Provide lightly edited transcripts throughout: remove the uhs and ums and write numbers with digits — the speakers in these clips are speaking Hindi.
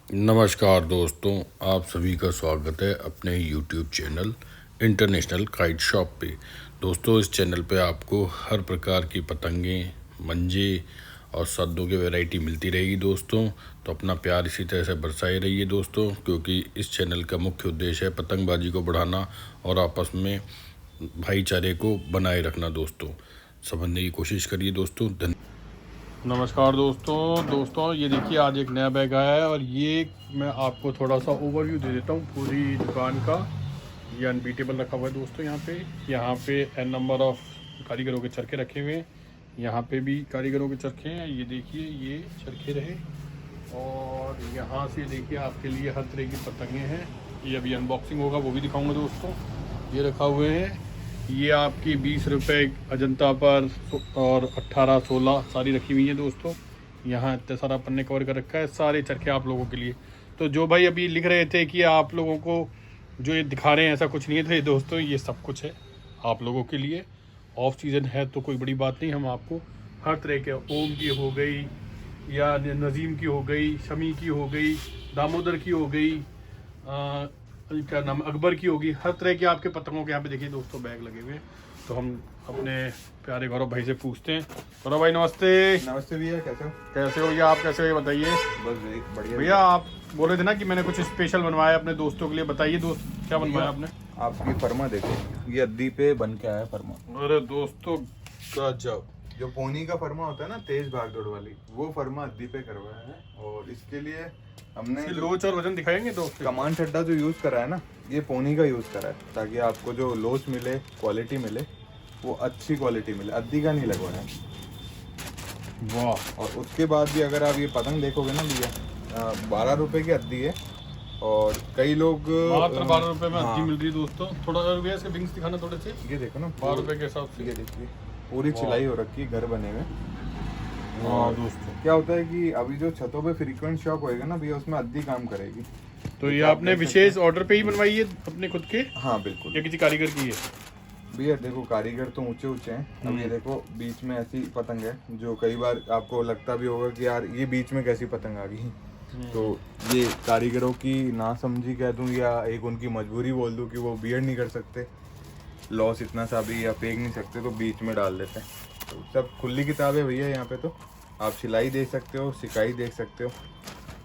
नमस्कार दोस्तों, आप सभी का स्वागत है अपने YouTube channel international kite shop पे। दोस्तों, इस चैनल पे आपको हर प्रकार की पतंगें, मंजे और सद्दों की वैरायटी मिलती रहेगी दोस्तों। तो अपना प्यार इसी तरह से बरसाए रहिए दोस्तों, क्योंकि इस चैनल का मुख्य उद्देश्य है पतंगबाजी को बढ़ाना और आपस में भाईचारे को बनाए रखना। दोस्तों, समझने की कोशिश करिए दोस्तों। नमस्कार दोस्तों, ये देखिए आज एक नया बैग आया है और ये मैं आपको थोड़ा सा ओवरव्यू दे देता हूँ पूरी दुकान का। ये अनबीटेबल रखा हुआ है दोस्तों। यहाँ पे एन नंबर ऑफ कारीगरों के चरखे रखे हुए हैं। यहाँ पे भी कारीगरों के चरखे हैं। ये देखिए, ये चरखे रहे। और यहाँ से देखिए आपके लिए हर तरह की पतंगें हैं। ये अभी अनबॉक्सिंग होगा, वो भी दिखाऊँगा दोस्तों। ये रखा हुए हैं। ये आपकी 20 रुपये अजंता पर और 18-16 सारी रखी हुई है दोस्तों। यहाँ इतने सारा पन्ने कवर कर रखा है, सारे चरखे आप लोगों के लिए। तो जो भाई अभी लिख रहे थे कि आप लोगों को जो ये दिखा रहे हैं ऐसा कुछ नहीं है दोस्तों, ये सब कुछ है आप लोगों के लिए। ऑफ सीज़न है तो कोई बड़ी बात नहीं, हम आपको हर तरह के, ओम की हो गई या नज़ीम की हो गई, शमी की हो गई, दामोदर की हो गई, क्या नाम, अकबर की होगी, हर तरह के आपके पतंगों के यहाँ पे देखिए दोस्तों बैग लगे हुए हैं। तो हम अपने प्यारे गौरव भाई से पूछते हैं। गौरव भाई नमस्ते। नमस्ते भैया, कैसे हो? कैसे हो? या आप कैसे हो ये बताइए। बस बढ़िया भैया आप बोल रहे थे ना कि मैंने कुछ स्पेशल बनवाया अपने दोस्तों के लिए, बताइए दोस्त क्या बनवाया आपने। आपकी फर्मा देखो, ये अद्दी पे बन के आया फर्मा। अरे दोस्तों गजब। जो पोनी का फर्मा होता है ना, तेज भागदौड़ वाली, वो फर्मा अद्दी पे करवाया है। और इसके लिए हमने लोच और वजन दिखाएंगे दोस्त। कमान छड्डा जो यूज करा है ना, ये पोनी का यूज करा है, ताकि आपको जो लोच मिले, क्वालिटी मिले, वो अच्छी क्वालिटी मिले। अद्दी का नहीं लगवाया है। वाह। और उसके बाद भी अगर आप ये पतंग देखोगे ना भैया, 12 रुपए की अद्दी है। और कई लोग मात्र 12 रुपये में हाँ। अद्दी मिल रही है दोस्तों। थोड़ा भैया इसके विंग्स दिखाना थोड़े से। ये देखो ना, 12 रुपये के हिसाब से। ये देखिए पूरी चिलाई हो रखी है, घर बने हुए। हाँ दोस्तों, क्या होता है कि अभी जो छतों पे फ्रीक्वेंट शॉप होएगा ना भैया, उसमें अद्दी काम करेगी। तो ये आपने विशेष ऑर्डर पे ही बनवाई है अपने खुद के हाँ बिल्कुल। या किसी कारीगर की है? भैया देखो, कारीगर तो ऊंचे ऊंचे हैं। अब ये देखो बीच में ऐसी पतंग है जो कई बार आपको लगता भी होगा कि यार ये बीच में कैसी पतंग आ गई। तो ये कारीगरों की ना समझी कह दूं या एक उनकी मजबूरी बोल दूं कि वो बियर्ड नहीं कर सकते, लॉस इतना सा भी या फेंक नहीं सकते, तो बीच में डाल देते हैं। तो सब खुली किताब है भैया यहाँ पे। तो आप सिलाई देख सकते हो, सिकाई देख सकते हो।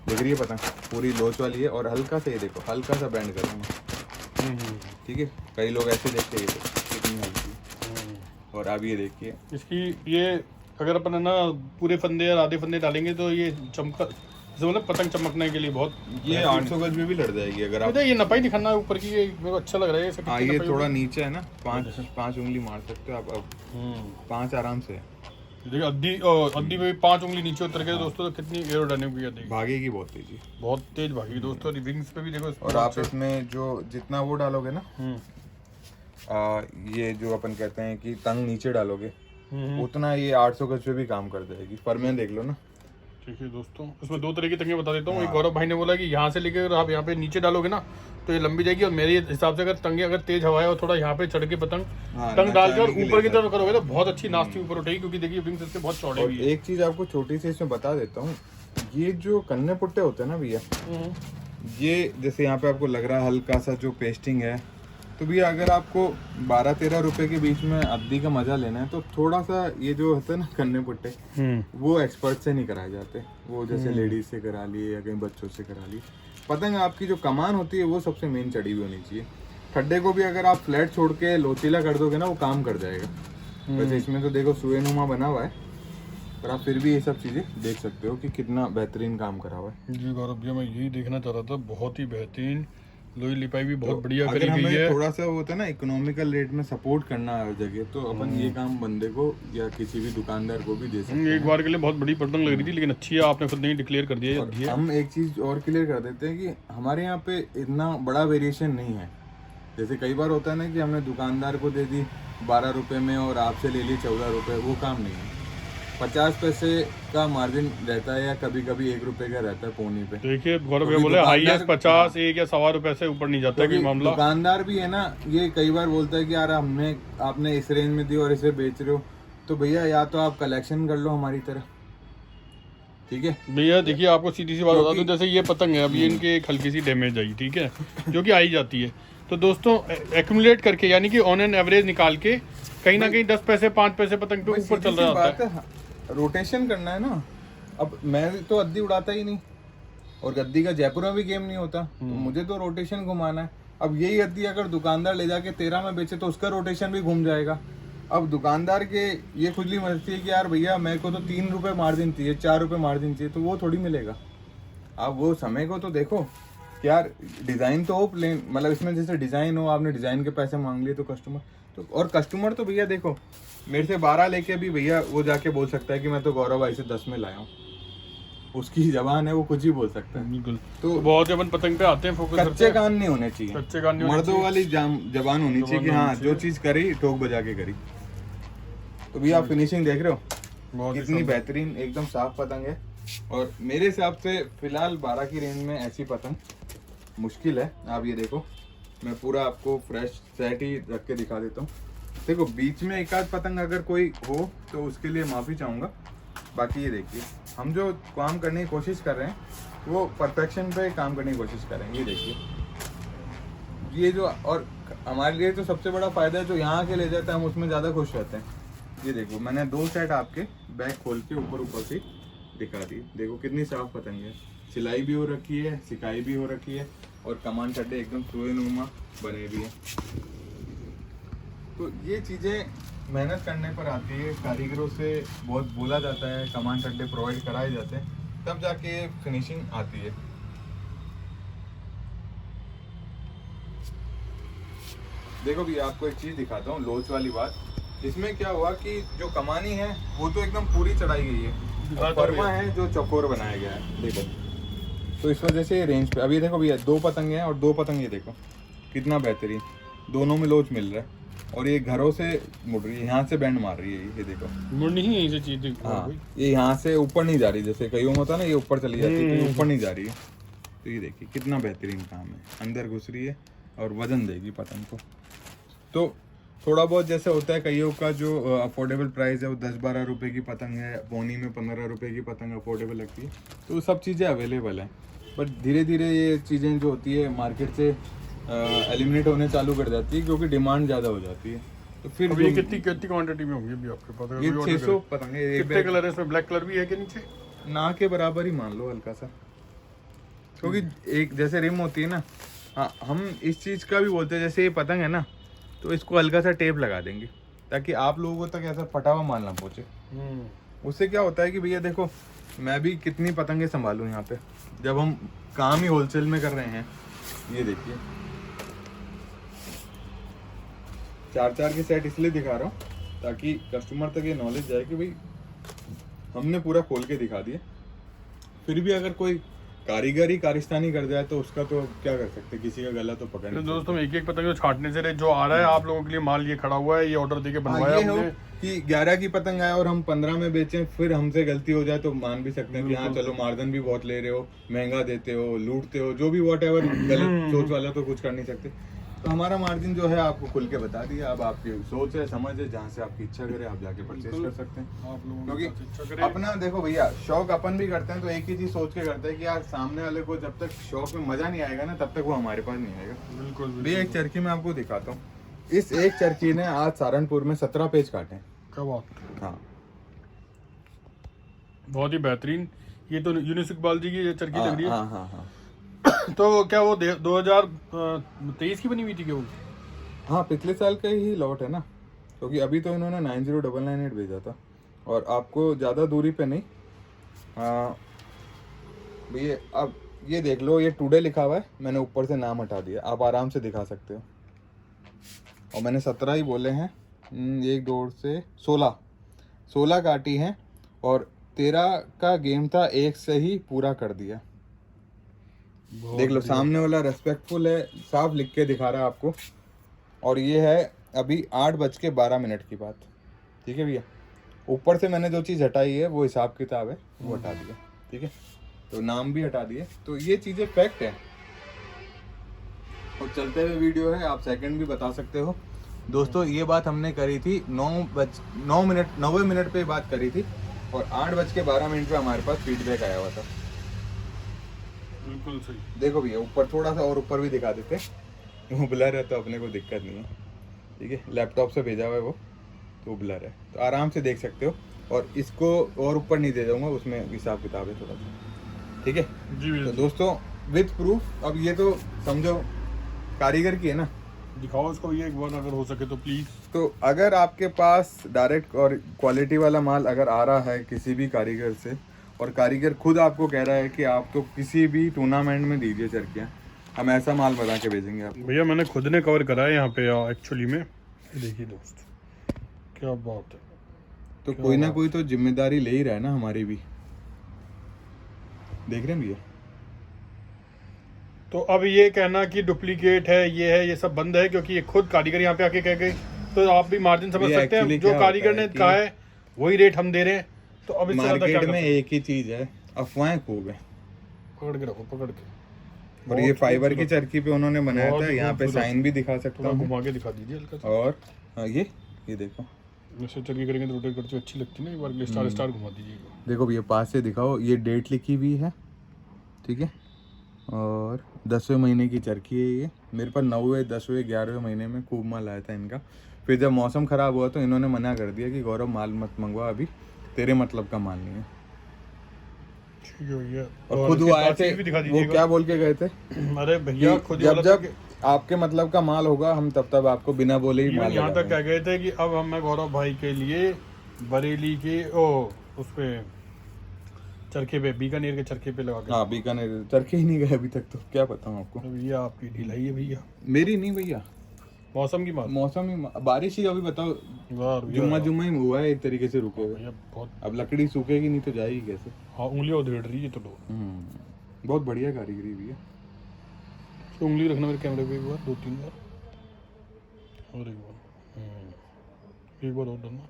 देख रही है पतंग पूरी लोच वाली है। और हल्का सा ये देखो, हल्का सा बैंड करूँगा, ठीक है। कई लोग ऐसे देखते हैं, ये देखो कितनी हल्की है। और अब ये देखिए इसकी ये अगर अपन है ना पूरे फंदे या आधे फंदे डालेंगे तो ये चमका, जैसे मतलब पतंग चमकने के लिए बहुत। ये 800 गज में भी लड़ जाएगी अगर आप। ये नपाई दिखाना है ऊपर की, ये मेरे को अच्छा लग रहा है। ये हाँ, ये थोड़ा नीचे है ना, पाँच उंगली मार सकते हो आप। अब 5 आराम से देखिए अद्दी में 5 उंगली नीचे उतर गए दोस्तों। तो कितनी एरोडायनेमिक है, भागेगी बहुत तेजी, बहुत तेज भागेगी दोस्तों। विंग्स पे भी देखो। और आप इसमें जो जितना वो डालोगे ना, ये जो अपन कहते हैं कि तंग नीचे डालोगे, उतना ये 800 गज पे भी काम कर जाएगी। पर मैं देख लो ना। ठीक है दोस्तों, उसमें 2 तरह की तंगे बता देता हूँ। एक गौरव भाई ने बोला कि यहाँ से लेकर आप यहाँ पे नीचे डालोगे ना तो ये लंबी जाएगी। और मेरे हिसाब से अगर तंगे अगर तेज हवा है और थोड़ा यहाँ पे चढ़ के पतंग टंग डालकर ऊपर की तरफ करोगे तो बहुत अच्छी नाश्ती ऊपर उठेगी, क्योंकि देखिए विंग्स इसके बहुत चौड़े भी है। एक चीज आपको छोटी सी इसमें बता देता हूँ, ये जो कन्ने पुट्टे होते हैं ना भैया, ये जैसे यहाँ पे आपको लग रहा है हल्का सा जो पेस्टिंग है, तो भैया अगर आपको 12-13 रुपए के बीच में अद्दी का मजा लेना है तो थोड़ा सा ये जो होता है ना कन्ने पुट्टे, वो एक्सपर्ट से नहीं कराए जाते। वो जैसे लेडीज से करा लिए या कहीं बच्चों से करा लिए। पतंग आपकी जो कमान होती है वो सबसे मेन चढ़ी हुई होनी चाहिए। खड्डे को भी अगर आप फ्लैट छोड़ के लोचीला कर दोगे ना, वो काम कर जाएगा। वैसे इसमें तो देखो सुएनुमा बना हुआ है, पर आप फिर भी ये सब चीजें देख सकते हो कि कितना बेहतरीन काम करा हुआ है। जी गौरव भैया, मैं यही देखना चाह रहा था। बहुत ही बेहतरीन लोई लिपाई भी बहुत बढ़िया अगर करी गई हमें है। थोड़ा सा होता है ना इकोनॉमिकल रेट में सपोर्ट करना हर जगह, तो अपन ये काम बंदे को या किसी भी दुकानदार को भी दे सकते हैं। एक बार के लिए बहुत बड़ी पतंग लग रही थी, लेकिन अच्छी है, आपने खुद नहीं डिक्लेयर कर दिया और हम एक चीज और क्लियर कर देते हैं कि हमारे यहाँ पे इतना बड़ा वेरिएशन नहीं है। जैसे कई बार होता है ना कि हमने दुकानदार को दे दी 12 रुपए में और आपसे ले ली 14 रुपए, वो काम नहीं है। 50 पैसे का मार्जिन रहता है, या कभी कभी 1 रुपए का रहता है पोनी पे। देखिए गौरव भैया बोले हाईएस्ट 50, 1 या 1.25 रुपए से ऊपर नहीं जाता है कोई मामला। दुकानदार भी है ना, ये कई बार बोलता है कि यार हमने आपने इस रेंज में दी और इसे बेच रहे हो, तो भैया या तो आप कलेक्शन कर लो हमारी तरह, ठीक है भैया देखिए, आपको सीधी सी बात बता दूं, जैसे ये पतंग है, अब ये इनके एक हल्की सी डैमेज आई, ठीक है, जो कि आई जाती है। तो दोस्तों एक्यूमुलेट करके, यानी कि ऑन एन एवरेज निकाल के, कहीं ना कहीं 10 पैसे 5 पैसे पतंग पे ऊपर चल रहा होता है। रोटेशन करना है ना। अब मैं तो अद्दी उड़ाता ही नहीं, और गद्दी का जयपुर में भी गेम नहीं होता, तो मुझे तो रोटेशन घुमाना है। अब यही अद्दी अगर दुकानदार ले जाके 13 में बेचे तो उसका रोटेशन भी घूम जाएगा। अब दुकानदार के ये खुजली मचती है कि यार भैया मेरे को तो 3 रुपये मार्जिन चाहिए, 4 रुपये मार्जिन चाहिए, तो वो थोड़ी मिलेगा। अब वो समय को तो देखो कि यार डिज़ाइन तो हो प्लेन, मतलब इसमें जैसे डिज़ाइन हो, आपने डिज़ाइन के पैसे मांग लिए तो कस्टमर तो, और कस्टमर तो भैया देखो मेरे से 12 लेके भी भैया वो जाके बोल सकता है कि मैं तो गौरव भाई से 10 में लाया हूँ। उसकी जबान है, वो कुछ ही बोल सकता है। बिल्कुल। तो बहुत अपन पतंग पे आते हैं, फोकस कच्चे कान नहीं होने चाहिए, कच्चे कान नहीं, मर्दों वाली जबान होनी चाहिए कि हाँ जो चीज़ करी ठोक बजा के करी। तो भैया आप फिनिशिंग देख रहे हो कितनी बेहतरीन, एकदम साफ पतंग है। और मेरे हिसाब से फिलहाल 12 की रेंज में ऐसी पतंग मुश्किल है। आप ये देखो, मैं पूरा आपको फ्रेश सेट ही रख के दिखा देता हूँ। देखो बीच में एक आध पतंग अगर कोई हो तो उसके लिए माफ़ी चाहूँगा, बाकी ये देखिए हम जो काम करने की कोशिश कर रहे हैं वो परफेक्शन पे काम करने की कोशिश कर रहे हैं। ये देखिए ये जो, और हमारे लिए तो सबसे बड़ा फ़ायदा है जो यहाँ के ले जाते हैं, हम उसमें ज़्यादा खुश रहते हैं। ये देखो मैंने 2 सेट आपके बैग खोल के ऊपर से दिखा दी, देखो कितनी साफ पतंग है, सिलाई भी हो रखी है, सिकाई भी हो रखी है, और कमान चड्डे एकदम सुएनुमा बने भी हैं। तो ये चीज़ें मेहनत करने पर आती है, कारीगरों से बहुत बोला जाता है, कमान चड्डे प्रोवाइड कराए जाते हैं, तब जाके फिनिशिंग आती है। देखो भी आपको एक चीज़ दिखाता हूँ, लोच वाली बात। इसमें क्या हुआ कि जो कमानी है वो तो एकदम पूरी चढ़ाई गई है, परमा है जो चौकोर बनाया गया है, देखो। तो इस वजह से रेंज पे अभी देखो भैया 2 पतंगे हैं, और 2 पतंग ये देखो कितना बेहतरीन, दोनों में लोच मिल रहा है, और ये घरों से मुड़ रही है, यहाँ से बैंड मार रही है, ये देखो मुड़नी ही यहीं से चीज। हाँ, ये यहाँ से ऊपर नहीं जा रही, जैसे कईयों में होता है ना ये ऊपर चली जाती है, तो ऊपर नहीं जा रही है। तो ये देखिए कितना बेहतरीन काम है, अंदर घुस रही है और वजन देगी पतंग को। तो थोड़ा बहुत जैसे होता है कईयों का जो अफोर्डेबल प्राइस है वो 10-12 रुपए की पतंग है, बोनी में 15 रुपए की पतंग अफोर्डेबल लगती है, तो सब चीज़ें अवेलेबल हैं। बट धीरे धीरे ये चीज़ें जो होती है मार्केट से एलिमिनेट होने चालू कर जाती है, क्योंकि डिमांड ज़्यादा हो जाती है। तो फिर ये कितनी क्वांटिटी में होंगी अभी आपके पास? ये 600 पतंग है। कितने कलर है इसमें? ब्लैक कलर भी है कि नीचे? ना के बराबर ही मान लो हल्का सा, क्योंकि एक जैसे रिम होती है ना, हाँ हम इस चीज़ का भी बोलते हैं, जैसे ये पतंग है ना तो इसको हल्का सा टेप लगा देंगे ताकि आप लोगों तक ऐसा फटा हुआ माल ना पहुँचे। उससे क्या होता है कि भैया देखो मैं भी कितनी पतंगे संभालूं यहाँ पे, जब हम काम ही होलसेल में कर रहे हैं। ये देखिए 4-4 के सेट इसलिए दिखा रहा हूँ ताकि कस्टमर तक ये नॉलेज जाए कि भाई हमने पूरा खोल के दिखा दिया। फिर भी अगर कोई कारीगरी कारिस्तानी कर जाए तो उसका तो क्या कर सकते, किसी का गला तो पकड़ नहीं। दोस्तों एक एक पतंग छाटने से जो आ रहा है आप लोगों के लिए माल ये खड़ा हुआ है, ये ऑर्डर देके बनवाया हमने कि 11 की पतंग आया और हम 15 में बेचें, फिर हमसे गलती हो जाए तो मान भी सकते हैं कि हाँ चलो मार्जिन भी बहुत ले रहे हो, महंगा देते हो, लूटते हो, जो भी व्हाटएवर गलत सोच वाला तो कुछ कर नहीं सकते। तो हमारा मार्जिन जो है आपको खुल के बता दिया। अब आपकी सोच है, समझ है, जहाँ से आपकी इच्छा करे आप जाके परचेज कर सकते हैं आप लोगों, क्योंकि अपना देखो भैया शौक अपन भी करते हैं तो एक ही चीज सोच के करते हैं कि यार सामने वाले को जब तक शौक में मजा नहीं आएगा ना तब तक वो हमारे पास नहीं आएगा। बिल्कुल भैया एक चरखी में आपको दिखाता हूँ, इस एक चरखी ने आज सहारनपुर में 17 पेज काटे। क्या बात। हाँ बहुत ही बेहतरीन। ये तो यूनुस इकबाल जी की ये चरखी लग रही है। हाँ हाँ हाँ। तो क्या वो 2023 की बनी हुई थी क्या वो? हाँ पिछले साल का ही लॉट है ना, क्योंकि अभी तो इन्होंने 90998 भेजा था और आपको ज़्यादा दूरी पे नहीं। भैया अब ये देख लो, ये टुडे लिखा हुआ है, मैंने ऊपर से नाम हटा दिया, आप आराम से दिखा सकते हो। और मैंने 17 ही बोले हैं, 1 2 से 16 काटी हैं और 13 का गेम था, 1 से ही पूरा कर दिया। देख लो सामने वाला रेस्पेक्टफुल है, साफ लिख के दिखा रहा है आपको। और ये है अभी 8:12 की बात, ठीक है भैया। ऊपर से मैंने जो चीज़ हटाई है वो हिसाब किताब है, वो हटा दिया, ठीक है। तो नाम भी हटा दिए, तो ये चीज़ें फैक्ट है। और चलते हुए वीडियो है, आप सेकंड भी बता सकते हो। दोस्तों ये बात हमने करी थी 9 मिनट 9वें मिनट पे बात करी थी और 8:12 पे हमारे पास फीडबैक आया हुआ था। बिल्कुल सही। देखो भैया ऊपर थोड़ा सा और ऊपर भी दिखा देते, वो ब्लर है तो अपने को दिक्कत नहीं है, ठीक है। लैपटॉप से भेजा हुआ है वो, तो वो ब्लर है, तो आराम से देख सकते हो। और इसको और ऊपर नहीं दे जाऊंगा, उसमें हिसाब किताब है थोड़ा सा, ठीक है जी तो दोस्तों विथ प्रूफ। अब ये तो समझो कारीगर की है ना, दिखाओ इसको ये एक बार अगर हो सके तो प्लीज। तो अगर आपके पास डायरेक्ट और क्वालिटी वाला माल अगर आ रहा है किसी भी कारीगर से, और कारीगर खुद आपको कह रहा है कि आप तो किसी भी टूर्नामेंट में दीजिए चरखियाँ, हम ऐसा माल बना के भेजेंगे आपको। भैया मैंने खुद ने कवर करा है यहाँ पे एक्चुअली में, देखिए दोस्त क्या बात है। तो कोई ना कोई तो जिम्मेदारी ले ही रहा है ना हमारी भी, देख रहे हैं भैया। तो अब ये कहना कि डुप्लीकेट है ये सब बंद है, क्योंकि ये खुद कारीगर यहाँ पे आके कह गए, तो आप भी मार्जिन समझ ये सकते हैं। actually जो क्या कारीगर होता ने है कि कहा है वही रेट हम दे रहे हैं, तो अब इससे ज्यादा क्या मार्केट कर में सकते एक ही चीज है, अफवाहें खूब है। हैं? पकड़ के रखो, पकड़ के। और ये फाइबर की चरखी पे उन्होंने बनाया बहुत था, ही यहाँ पे खूबसूरत। साइन भी दिखा सकता थोड़ा हूँ। घुमा के दिखा दीजिए हल्का सा। और हाँ, ये देखो, जैसे चरखी करेंगे तो रोटेट करते हुए अच्छी लगती है ना, एक बार के लिए स्टार स्टार घुमा दीजिएगा। देखो भैया पास से दिखाओ, ये डेट लिखी हुई है, ठीक है। और 10वें महीने की चरखी है ये। मेरे पास 9वें 10वें 11वें महीने में खूब माल आया था इनका। फिर जब मौसम ख़राब हुआ तो इन्होंने मना कर दिया कि गौरव माल मत मंगवा, अभी तेरे मतलब का माल नहीं है। ठीक है भैया। और खुद वो आए थे, भी दिखा वो दीजिएगा। क्या बोल के गए थे, अरे भैया खुद ही जब बोला था जब आपके मतलब का माल होगा हम तब आपको बिना बोले ही माल यहाँ लगा तक कह गए थे कि अब हम गौरव भाई के लिए बरेली के उस पे चरखे पे, बीकानेर के चरखे पे लगा के। हाँ बीकानेर चरखे ही नहीं गए अभी तक, तो क्या बताऊँ आपको। तो भैया आपकी ढिलाई है भैया, मेरी नहीं भैया, मौसम की बात। मौसम ही, बारिश ही अभी बताओ, वाह भैया, जुम्मा ही हुआ है एक तरीके से रुके हुए। भैया बहुत। अब लकड़ी सूखेगी नहीं तो जाएगी कैसे। हाँ उंगलियां उधेड़ रही है तो लो। बहुत बढ़िया कारीगरी भी है। तो उंगली रखना मेरे कैमरे पे एक बार, 2-3 बार, और एक बार, एक बार और डालना।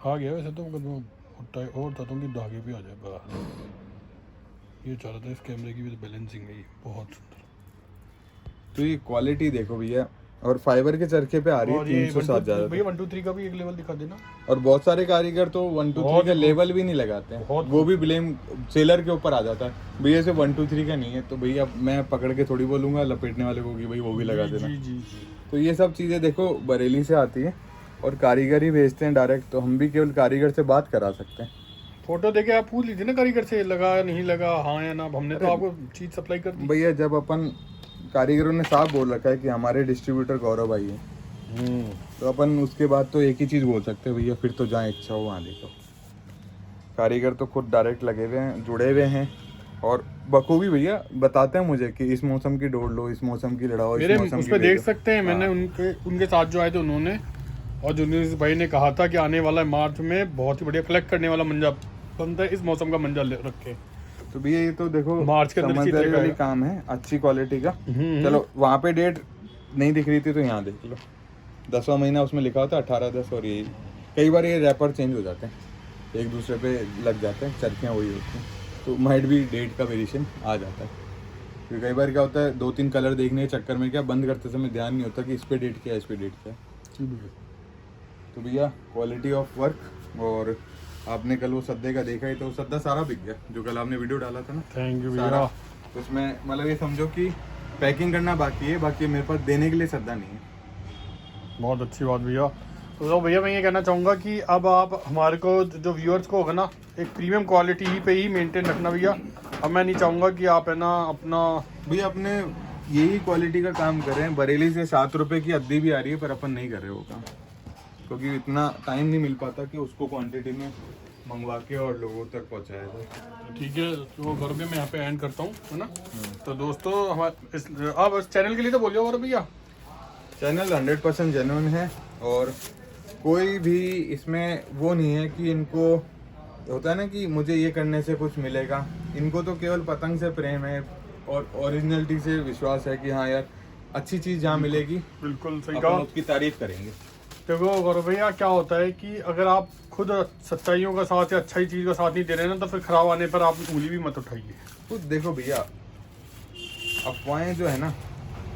आ गया वैसे तो, मगर और चाहता हूँ कि धागे पे आ जाए बस। ये चाह रहा था इस कैमरे की भी बैलेंसिंग है, बहुत सुंदर। तो ये क्वालिटी देखो भैया, और फाइबर के चरखे पे आ रही है और ये 307 ज्यादा। भैया 1 2 3 का भी एक लेवल दिखा देना। और बहुत सारे कारीगर तो 1 2 3 का लेवल भी नहीं लगाते हैं, वो भी ब्लेम सेलर के ऊपर आ जाता है। भैया से 1 2 3 का नहीं है, तो भैया मैं पकड़ के थोड़ी बोलूंगा लपेटने वाले को कि भाई वो भी लगा देना। जी जी जी। तो ये सब चीजें देखो बरेली से आती है, और कारीगर ही भेजते हैं डायरेक्ट, तो हम भी केवल कारीगर से बात करा सकते हैं। फोटो देके आप पूछ लीजिए ना कारीगर से, लगा नहीं लगा, हाँ या ना। हमने तो आपको चीज सप्लाई कर दी भैया। जब अपन कारीगरों ने साफ बोल रखा है कि हमारे डिस्ट्रीब्यूटर गौरव भाई है, तो अपन उसके बाद तो एक ही चीज़ बोल सकते हैं भैया, फिर तो जहाँ इच्छा हो वहाँ देखो। कारीगर तो खुद डायरेक्ट लगे हुए हैं, जुड़े हुए हैं, और बखूबी भैया बताते हैं मुझे कि इस मौसम की डोर लो, इस मौसम की लड़ाओ, इस मेरे मौसम उस की पे ले देख लो। सकते हैं। मैंने उनके साथ जो आए थे उन्होंने, और जूनियर भाई ने कहा था कि आने वाला मार्च में बहुत ही बढ़िया कलेक्ट करने वाला मंजा बनता है, इस मौसम का मंजा रखे। तो भैया ये तो देखो मार्च के अंदर समझदारी चीज़ वाली दिखाएगा। काम है, अच्छी क्वालिटी का। चलो वहाँ पे डेट नहीं दिख रही थी तो यहाँ देख लो, 10वां महीना उसमें लिखा होता है 18/10, और ये कई बार ये रैपर चेंज हो जाते हैं, एक दूसरे पे लग जाते हैं, चरखियाँ वही होती हैं, तो माइट भी डेट का वेरिएशन आ जाता है। क्योंकि कई बार क्या होता है 2-3 कलर देखने के चक्कर में क्या बंद करते समय ध्यान नहीं होता कि इस पे डेट क्या है, इस पे डेट क्या है। तो भैया क्वालिटी ऑफ वर्क। और आपने कल वो सद्दे का देखा ही, तो सद्दा सारा बिक गया जो कल आपने वीडियो डाला था ना, थैंक यू सारा। भैया। तो उसमें मतलब ये समझो कि पैकिंग करना बाकी है, बाकी मेरे पास देने के लिए सद्दा नहीं है। बहुत अच्छी बात भैया। तो भैया मैं ये कहना चाहूँगा कि अब आप हमारे को जो व्यूअर्स को होगा ना, एक प्रीमियम क्वालिटी ही पे ही मेंटेन रखना भैया। अब मैं नहीं चाहूँगा कि आप है ना अपना भैया अपने यही क्वालिटी का काम कर रहे हैं। बरेली से 7 रुपये की अद्दी भी आ रही है, पर अपन नहीं कर रहे वो काम, क्योंकि इतना टाइम नहीं मिल पाता कि उसको क्वांटिटी में मंगवा के और लोगों तक पहुंचाया जाए। ठीक है। तो गौरव भैया मैं यहाँ पे एंड करता हूँ, है ना। तो दोस्तों हमारे आप इस चैनल के लिए तो बोलिए गौरव भैया। चैनल 100% जेन्युइन है, और कोई भी इसमें वो नहीं है कि इनको होता है ना कि मुझे ये करने से कुछ मिलेगा। इनको तो केवल पतंग से प्रेम है और ओरिजिनलिटी से विश्वास है कि हाँ यार अच्छी चीज़ जहाँ मिलेगी बिल्कुल सही अपन कहा। उसकी तारीफ करेंगे। देखो गौरव भैया क्या होता है कि अगर आप खुद सच्चाइयों का साथ या अच्छाई चीज़ का साथ नहीं दे रहे ना, तो फिर खराब आने पर आप उंगली भी मत उठाइए। तो देखो भैया अफवाहें जो है ना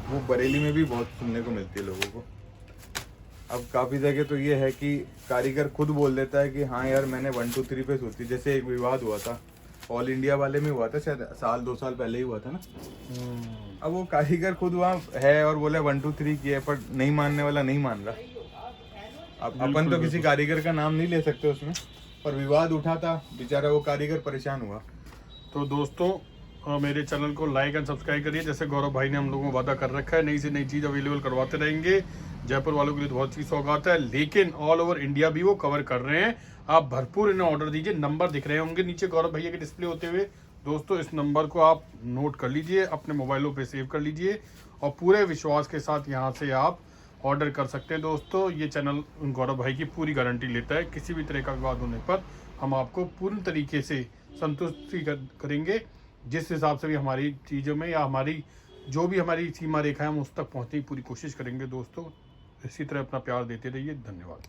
वो बरेली में भी बहुत सुनने को मिलती है लोगों को, अब काफ़ी जगह तो ये है कि कारीगर खुद बोल देता है कि हाँ यार मैंने 1 2 3 पे सूती। जैसे एक विवाद हुआ था, ऑल इंडिया वाले में हुआ था, शायद साल 2 साल पहले ही हुआ था ना। अब वो कारीगर खुद वहाँ है और बोले 1 2 3 की है, पर नहीं मानने वाला नहीं मान रहा। अब अपन तो किसी कारीगर का नाम नहीं ले सकते उसमें, पर विवाद उठा था, बेचारा वो कारीगर परेशान हुआ। तो दोस्तों मेरे चैनल को लाइक एंड सब्सक्राइब करिए। जैसे गौरव भाई ने हम लोगों को वादा कर रखा है, नई से नई चीज़ अवेलेबल करवाते रहेंगे। जयपुर वालों के लिए तो बहुत चीज़ सौगात है, लेकिन ऑल ओवर इंडिया भी वो कवर कर रहे हैं। आप भरपूर इन्हें ऑर्डर दीजिए। नंबर दिख रहे होंगे नीचे गौरव भैया के डिस्प्ले होते हुए। दोस्तों इस नंबर को आप नोट कर लीजिए, अपने मोबाइलों पे सेव कर लीजिए और पूरे विश्वास के साथ यहाँ से आप ऑर्डर कर सकते हैं। दोस्तों ये चैनल गौरव भाई की पूरी गारंटी लेता है, किसी भी तरह का विवाद होने पर हम आपको पूर्ण तरीके से संतुष्टि करेंगे। जिस हिसाब से भी हमारी चीज़ों में या हमारी जो भी हमारी सीमा रेखा है हम उस तक पहुँचने की पूरी कोशिश करेंगे। दोस्तों इसी तरह अपना प्यार देते रहिए। धन्यवाद।